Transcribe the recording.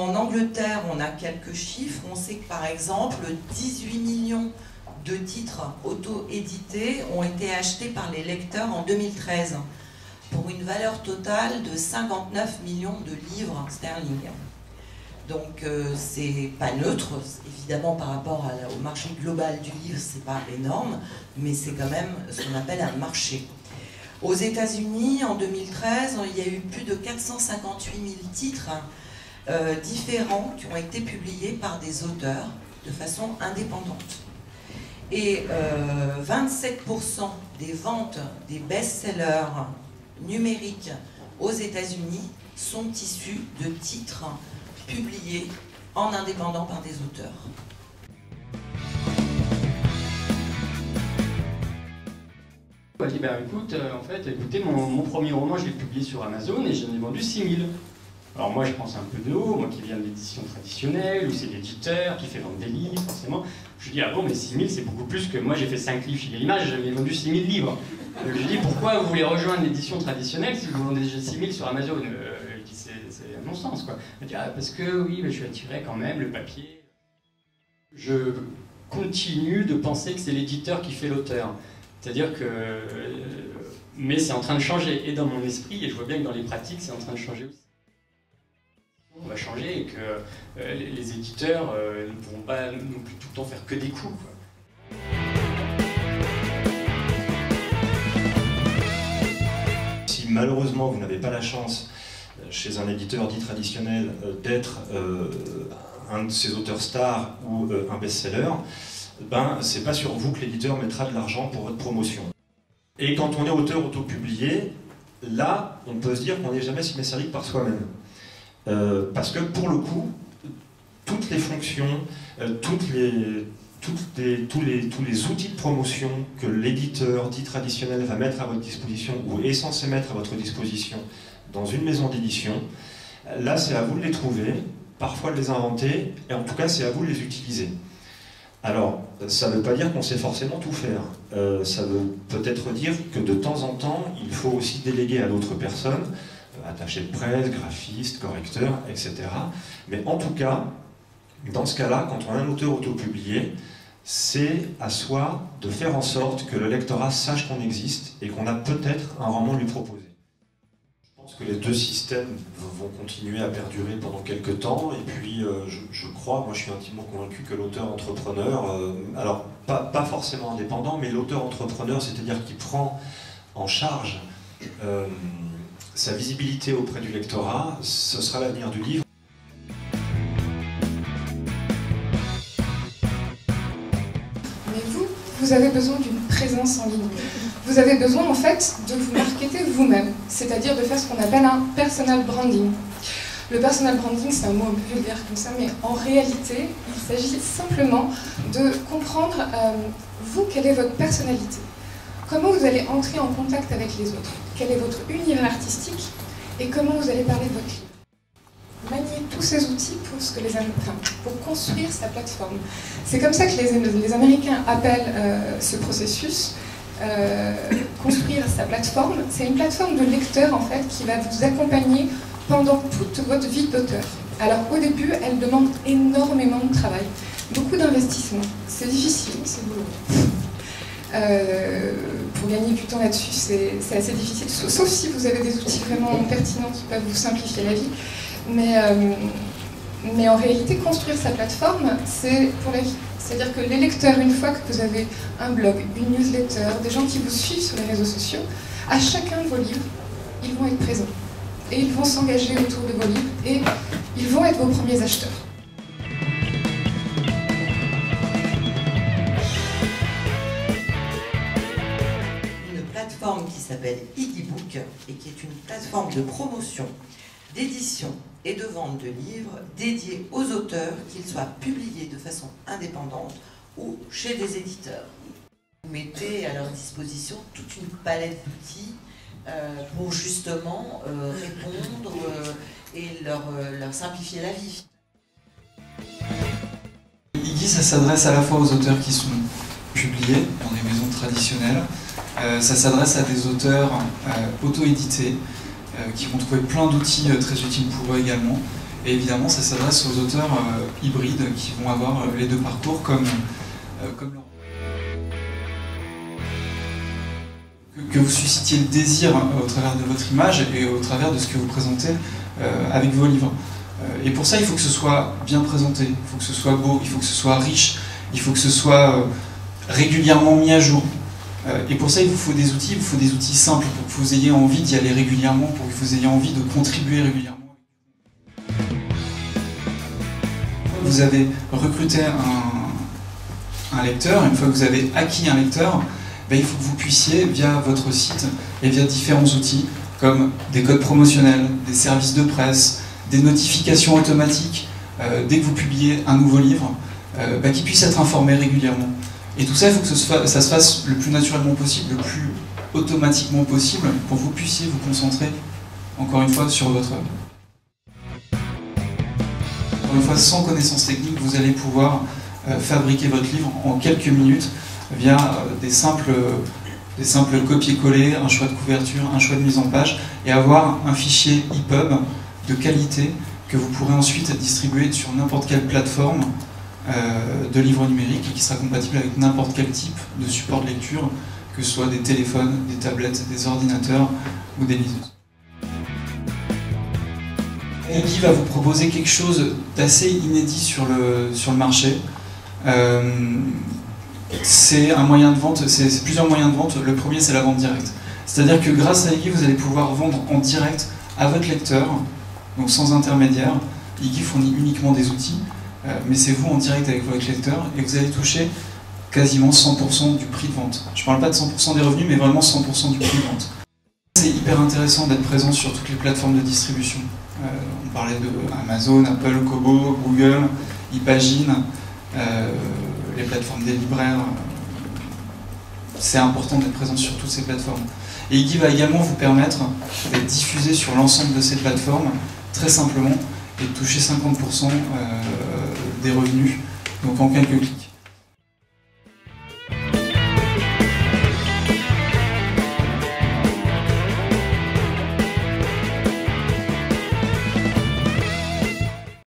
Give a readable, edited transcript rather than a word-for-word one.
En Angleterre, on a quelques chiffres. On sait que par exemple, 18 millions de titres auto-édités ont été achetés par les lecteurs en 2013, pour une valeur totale de 59 millions de livres sterling. Donc c'est pas neutre, évidemment par rapport au marché global du livre, c'est pas énorme, mais c'est quand même ce qu'on appelle un marché. Aux États-Unis, en 2013, il y a eu plus de 458 000 titres différents qui ont été publiés par des auteurs de façon indépendante. Et 27% des ventes des best-sellers numériques aux États-Unis sont issus de titres publiés en indépendant par des auteurs. On m'a dit, bah, écoute, écoutez, mon premier roman, je l'ai publié sur Amazon et j'en ai vendu 6000. Alors moi, je pense un peu de haut, moi qui viens de l'édition traditionnelle, où c'est l'éditeur qui fait vendre des livres, forcément. Je dis, ah bon, mais 6000, c'est beaucoup plus que moi, j'ai fait 5 livres chez l'image, j'avais vendu 6000 livres. Donc je dis, pourquoi vous voulez rejoindre l'édition traditionnelle si vous vendez déjà 6000 sur Amazon? C'est un non-sens, quoi. Elle dit, ah, parce que oui, mais je suis attiré quand même, le papier. Je continue de penser que c'est l'éditeur qui fait l'auteur. C'est-à-dire que... mais c'est en train de changer, et dans mon esprit, et je vois bien que dans les pratiques, c'est en train de changer aussi. On va changer et que les éditeurs ne pourront pas non plus tout le temps faire que des coups, quoi. Si malheureusement vous n'avez pas la chance chez un éditeur dit traditionnel d'être un de ses auteurs stars ou un best-seller, ben c'est pas sur vous que l'éditeur mettra de l'argent pour votre promotion. Et quand on est auteur autopublié, là on peut se dire qu'on n'est jamais si servi que par soi-même. Parce que pour le coup, toutes les fonctions, tous les outils de promotion que l'éditeur dit traditionnel va mettre à votre disposition ou est censé mettre à votre disposition dans une maison d'édition, là c'est à vous de les trouver, parfois de les inventer, et en tout cas c'est à vous de les utiliser. Alors, ça ne veut pas dire qu'on sait forcément tout faire. Ça veut peut-être dire que de temps en temps, il faut aussi déléguer à d'autres personnes, attachés de presse, graphistes, correcteurs, etc. Mais en tout cas, dans ce cas-là, quand on a un auteur autopublié, c'est à soi de faire en sorte que le lectorat sache qu'on existe et qu'on a peut-être un roman à lui proposer. Je pense que les deux systèmes vont continuer à perdurer pendant quelques temps, et puis je crois, moi je suis intimement convaincu que l'auteur-entrepreneur, alors pas forcément indépendant, mais l'auteur-entrepreneur, c'est-à-dire qui prend en charge sa visibilité auprès du lectorat, ce sera l'avenir du livre. Mais vous avez besoin d'une présence en ligne. Vous avez besoin en fait de vous marketer vous-même, c'est-à-dire de faire ce qu'on appelle un personal branding. Le personal branding, c'est un mot un peu vulgaire comme ça, mais en réalité, il s'agit simplement de comprendre, vous, quelle est votre personnalité. Comment vous allez entrer en contact avec les autres? Quel est votre univers artistique? Et comment vous allez parler de votre livre? Manier tous ces outils pour construire sa plateforme. C'est comme ça que les Américains appellent ce processus construire sa plateforme. C'est une plateforme de lecteur en fait qui va vous accompagner pendant toute votre vie d'auteur. Alors au début, elle demande énormément de travail, beaucoup d'investissement. C'est difficile, c'est douloureux. Pour gagner du temps là-dessus, c'est assez difficile, sauf si vous avez des outils vraiment pertinents qui peuvent vous simplifier la vie. Mais en réalité, construire sa plateforme, c'est pour la vie. C'est-à-dire que les lecteurs, une fois que vous avez un blog, une newsletter, des gens qui vous suivent sur les réseaux sociaux, à chacun de vos livres, ils vont être présents. Et ils vont s'engager autour de vos livres, et ils vont être vos premiers acheteurs. Qui s'appelle Edybook et qui est une plateforme de promotion, d'édition et de vente de livres dédiée aux auteurs, qu'ils soient publiés de façon indépendante ou chez des éditeurs. Vous mettez à leur disposition toute une palette d'outils pour justement répondre et leur simplifier la vie. Iggy, ça s'adresse à la fois aux auteurs qui sont publiés dans des maisons traditionnelles. Ça s'adresse à des auteurs auto-édités qui vont trouver plein d'outils très utiles pour eux également. Et évidemment, ça s'adresse aux auteurs hybrides qui vont avoir les deux parcours comme leur... Que vous suscitiez le désir au travers de votre image et au travers de ce que vous présentez avec vos livres. Et pour ça, il faut que ce soit bien présenté, il faut que ce soit beau, il faut que ce soit riche, il faut que ce soit régulièrement mis à jour. Et pour ça, il vous faut des outils simples pour que vous ayez envie d'y aller régulièrement, pour que vous ayez envie de contribuer régulièrement. Vous avez recruté un lecteur, une fois que vous avez acquis un lecteur, il faut que vous puissiez, via votre site et via différents outils, comme des codes promotionnels, des services de presse, des notifications automatiques, dès que vous publiez un nouveau livre, qu'ils puissent être informés régulièrement. Et tout ça, il faut que ça se fasse le plus naturellement possible, le plus automatiquement possible, pour que vous puissiez vous concentrer, encore une fois, sur votre œuvre. Encore une fois, sans connaissance technique, vous allez pouvoir fabriquer votre livre en quelques minutes via des simples copier-coller, un choix de couverture, un choix de mise en page, et avoir un fichier EPUB de qualité que vous pourrez ensuite distribuer sur n'importe quelle plateforme de livres numériques et qui sera compatible avec n'importe quel type de support de lecture, que ce soit des téléphones, des tablettes, des ordinateurs ou des liseuses. Guy va vous proposer quelque chose d'assez inédit sur le marché. C'est un moyen de vente, c'est plusieurs moyens de vente. Le premier, c'est la vente directe. C'est-à-dire que grâce à Iggy, vous allez pouvoir vendre en direct à votre lecteur, donc sans intermédiaire. Iggy fournit uniquement des outils, mais c'est vous en direct avec votre lecteur, et vous allez toucher quasiment 100% du prix de vente. Je ne parle pas de 100% des revenus, mais vraiment 100% du prix de vente. C'est hyper intéressant d'être présent sur toutes les plateformes de distribution. On parlait de Amazon, Apple, Kobo, Google, ePagine, les plateformes des libraires. C'est important d'être présent sur toutes ces plateformes. Et Iggy va également vous permettre d'être diffusé sur l'ensemble de ces plateformes, très simplement, et de toucher 50% des revenus, donc en quelques clics.